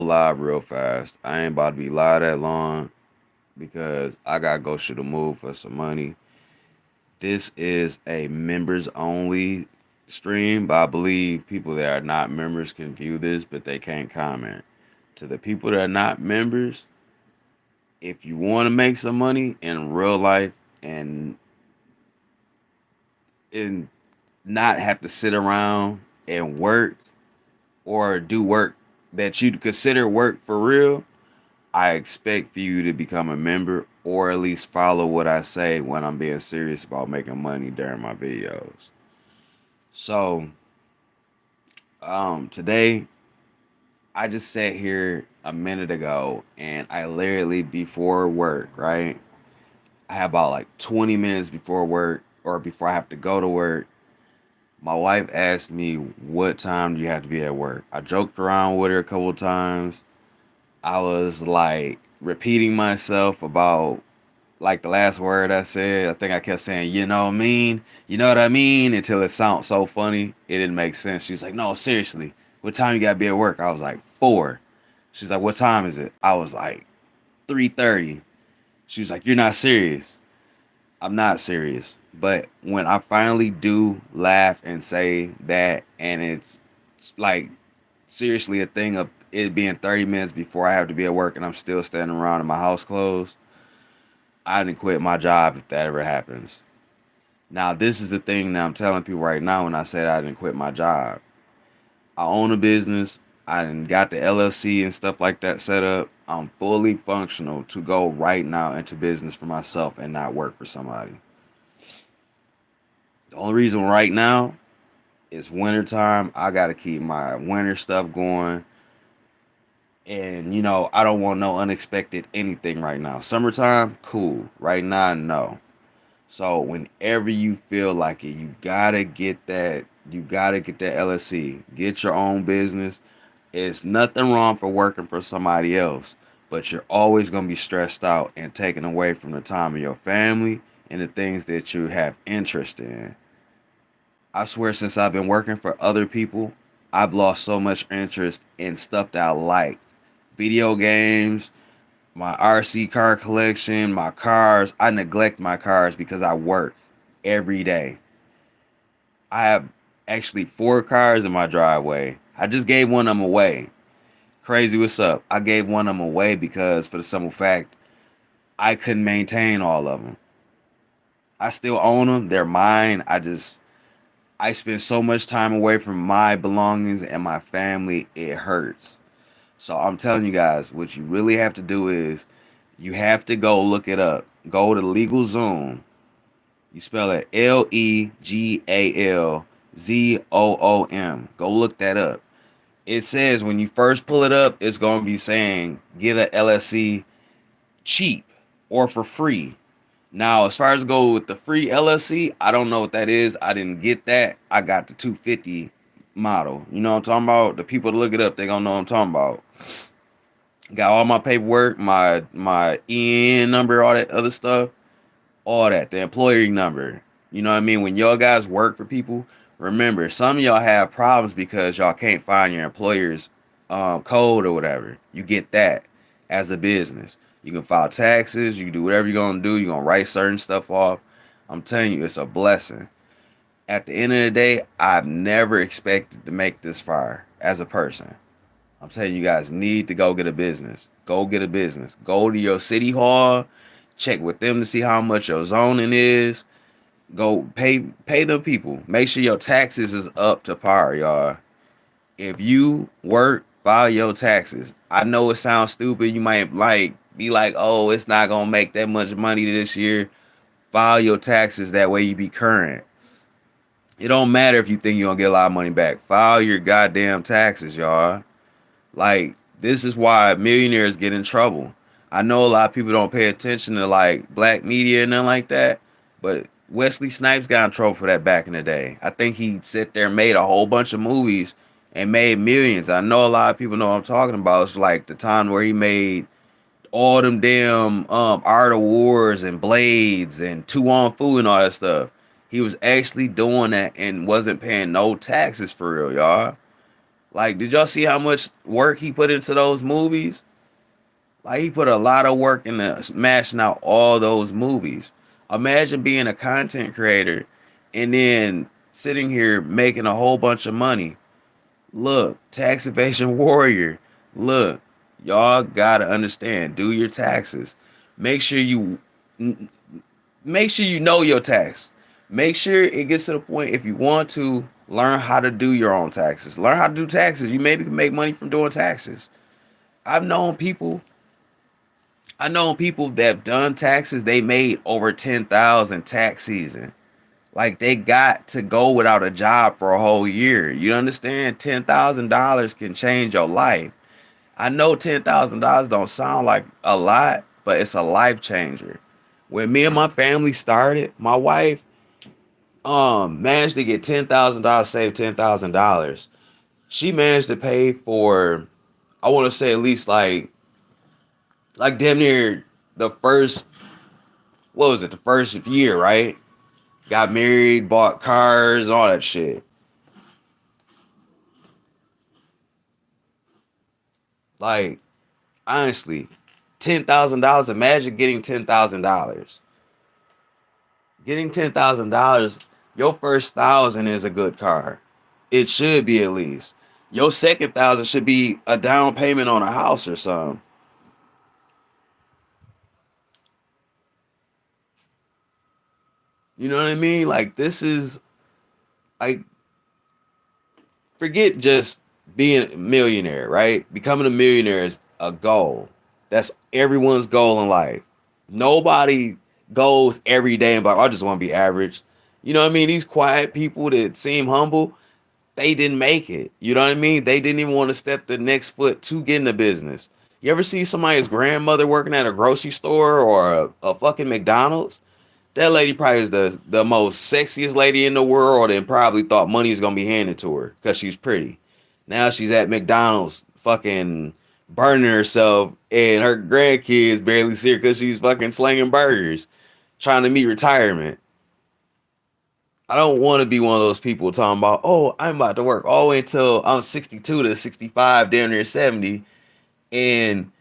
live real fast. I ain't about to be live that long because I gotta go shoot a move for some money. This is a members only stream, but I believe people that are not members can view this, but they can't comment. To the people that are not members, if you want to make some money in real life and and not have to sit around and work or do work that you'd consider work for real, I expect for you to become a member or at least follow what I say when I'm being serious about making money during my videos. So, today I just sat here a minute ago and I literally before work, right? I have about like 20 minutes before work or before I have to go to work. My wife asked me, "What time do you have to be at work?" I joked around with her a couple of times. I was like repeating myself about like the last word I said. I think I kept saying, "You know what I mean? You know what I mean?" until it sounds so funny. It didn't make sense. She was like, "No, seriously. What time you got to be at work?" I was like, 4. She's like, "What time is it?" I was like, 3:30. She was like, "You're not serious." I'm not serious. But when I finally do laugh and say that and it's like seriously a thing of it being 30 minutes before I have to be at work and I'm still standing around in my house clothes, I didn't quit my job if that ever happens. Now, this is the thing that I'm telling people right now when I said I didn't quit my job. I own a business. I done got the LLC and stuff like that set up. I'm fully functional to go right now into business for myself and not work for somebody. The only reason right now is wintertime. I got to keep my winter stuff going. And, I don't want no unexpected anything right now. Summertime, cool. Right now, no. So whenever you feel like it, you gotta get that. You gotta get that LLC. Get your own business. It's nothing wrong for working for somebody else, but you're always gonna be stressed out and taken away from the time of your family and the things that you have interest in. I swear, since I've been working for other people, I've lost so much interest in stuff that I liked. Video games, my RC car collection, my cars. I neglect my cars because I work every day. I have actually 4 cars in my driveway. I just gave one of them away. Crazy, what's up? I gave one of them away because, for the simple fact, I couldn't maintain all of them. I still own them. They're mine. I spend so much time away from my belongings and my family. It hurts. So I'm telling you guys, what you really have to do is you have to go look it up. Go to LegalZoom. You spell it LegalZoom. Go look that up. It says when you first pull it up, it's going to be saying get a LLC cheap or for free. Now, as far as go with the free LLC, I don't know what that is. I didn't get that. I got the 250 model. You know what I'm talking about? The people that look it up, they gonna know what I'm talking about. Got all my paperwork, my EN number, all that other stuff, all that, the employee number. You know what I mean? When y'all guys work for people, remember some of y'all have problems because y'all can't find your employer's code or whatever. You get that as a business. You can file taxes. You can do whatever you're gonna do. You're gonna write certain stuff off. I'm telling you, it's a blessing. At the end of the day, I've never expected to make this far as a person. I'm telling you guys, need to go get a business. Go get a business. Go to your city hall. Check with them to see how much your zoning is. Go pay them people. Make sure your taxes is up to par, y'all. If you work, file your taxes. I know it sounds stupid. You might like be like, "Oh, it's not gonna make that much money this year." File your taxes. That way you be current. It don't matter if you think you're gonna get a lot of money back. File your goddamn taxes, y'all. Like, this is why millionaires get in trouble. I know a lot of people don't pay attention to like black media and nothing like that, but Wesley Snipes got in trouble for that back in the day. I think he sat there and made a whole bunch of movies and made millions. I know a lot of people know what I'm talking about. It's like the time where he made all them damn Art of Wars and Blades and Two on Fu and all that stuff. He was actually doing that and wasn't paying no taxes for real, y'all. Like, did y'all see how much work he put into those movies? Like, he put a lot of work into smashing out all those movies. Imagine being a content creator and then sitting here making a whole bunch of money. Look, tax evasion warrior. Look, y'all gotta understand. Do your taxes. Make sure you make sure you know your tax. Make sure it gets to the point if you want to learn how to do your own taxes. Learn how to do taxes. You maybe can make money from doing taxes. I've known people that have done taxes, they made over 10,000 tax season. Like they got to go without a job for a whole year. You understand? $10,000 can change your life. I know $10,000 don't sound like a lot, but it's a life changer. When me and my family started, my wife managed to get $10,000, save $10,000. She managed to pay for, I want to say at least like damn near the first, what was it, the first year, right? Got married, bought cars, all that shit. Like, honestly, $10,000. Imagine getting $10,000. Getting $10,000, your first thousand is a good car. It should be at least. Your second thousand should be a down payment on a house or something. You know what I mean? Like this is like forget just being a millionaire, right? Becoming a millionaire is a goal. That's everyone's goal in life. Nobody goes every day and like, I just want to be average. You know what I mean? These quiet people that seem humble, they didn't make it. You know what I mean? They didn't even want to step the next foot to get in the business. You ever see somebody's grandmother working at a grocery store or a fucking McDonald's? That lady probably is the most sexiest lady in the world and probably thought money was gonna be handed to her because she's pretty. Now she's at McDonald's fucking burning herself and her grandkids barely see her because she's fucking slinging burgers, trying to meet retirement. I don't want to be one of those people talking about, oh, I'm about to work all the way until I'm 62 to 65, down near 70, and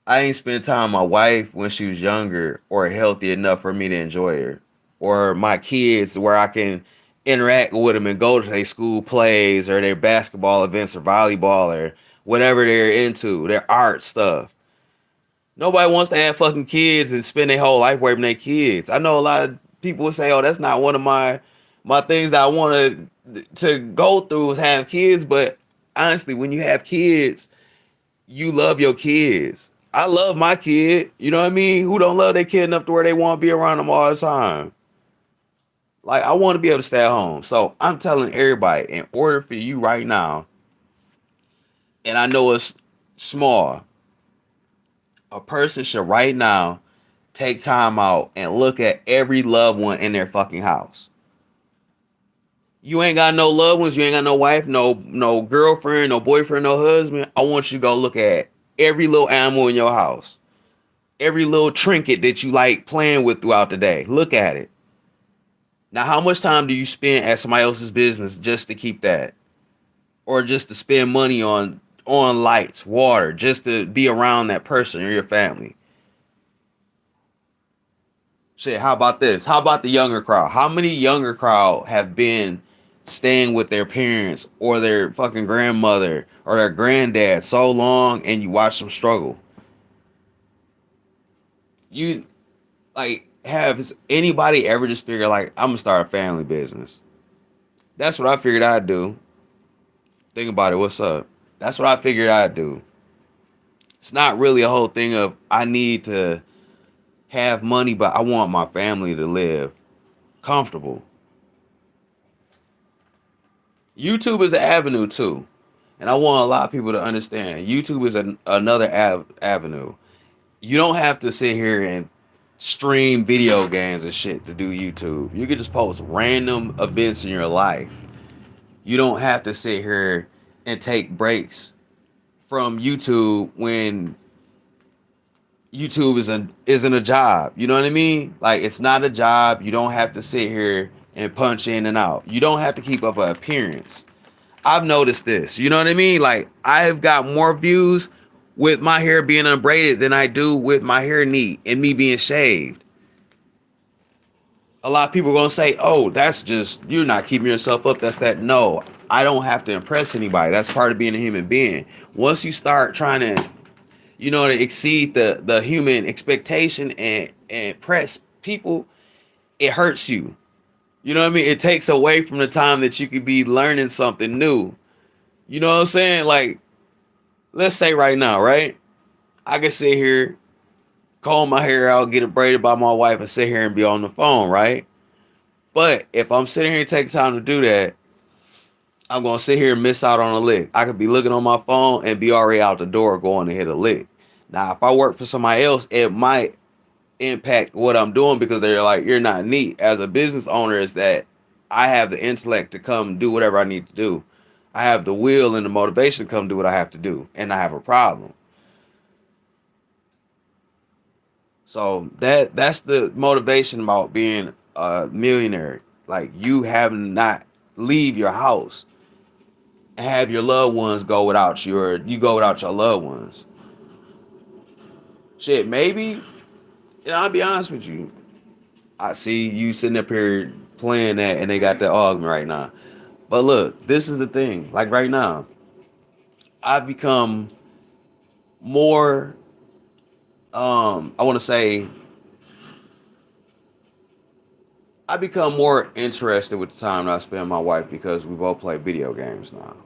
I ain't spent time with my wife when she was younger or healthy enough for me to enjoy her. Or my kids where I can interact with them and go to their school plays or their basketball events or volleyball or whatever they're into, their art stuff. Nobody wants to have fucking kids and spend their whole life waiting their kids. I know a lot of people say, oh, that's not one of my things that I want to go through is have kids. But honestly, when you have kids, you love your kids. I love my kid. You know what I mean? Who don't love their kid enough to where they want to be around them all the time? Like, I want to be able to stay at home. So I'm telling everybody, in order for you right now, and I know it's small, a person should right now take time out and look at every loved one in their fucking house. You ain't got no loved ones, you ain't got no wife, no girlfriend, no boyfriend, no husband. I want you to go look at every little animal in your house. Every little trinket that you like playing with throughout the day. Look at it. Now, how much time do you spend at somebody else's business just to keep that? Or just to spend money on lights, water, just to be around that person or your family? Shit, how about this? How about the younger crowd? How many younger crowd have been staying with their parents or their fucking grandmother or their granddad so long and you watch them struggle? You like have anybody ever just figured like I'm gonna start a family business? That's what I figured I'd do. Think about it. What's up? That's what I figured I'd do. It's not really a whole thing of I need to have money, but I want my family to live comfortable. YouTube is an avenue too. And I want a lot of people to understand YouTube is another avenue. You don't have to sit here and stream video games and shit to do YouTube. You can just post random events in your life. You don't have to sit here and take breaks from YouTube when YouTube isn't a job. You know what I mean? Like it's not a job. You don't have to sit here and punch in and out. You don't have to keep up an appearance. I've noticed this. You know what I mean? Like I've got more views with my hair being unbraided than I do with my hair neat and me being shaved. A lot of people are gonna say, "Oh, that's just you're not keeping yourself up." That's that. No, I don't have to impress anybody. That's part of being a human being. Once you start trying to, to exceed the human expectation and impress people, it hurts you. You know what I mean? It takes away from the time that you could be learning something new. You know what I'm saying? Like, let's say right now, right? I can sit here, comb my hair out, get it braided by my wife, and sit here and be on the phone, right? But if I'm sitting here and take time to do that, I'm gonna sit here and miss out on a lick. I could be looking on my phone and be already out the door going to hit a lick. Now, if I work for somebody else, it might impact what I'm doing because they're like, you're not neat. As a business owner, is that I have the intellect to come do whatever I need to do. I have the will and the motivation to come do what I have to do, and I have a problem. So that's the motivation about being a millionaire. Like you having not leave your house and have your loved ones go without you, or you go without your loved ones. Shit, maybe. I'll be honest with you. I see you sitting up here playing that, and they got that argument right now. But look, this is the thing. Like right now, I've become more. I want to say I become more interested with the time that I spend with my wife because we both play video games now.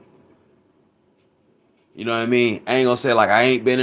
You know what I mean? I ain't gonna say like I ain't been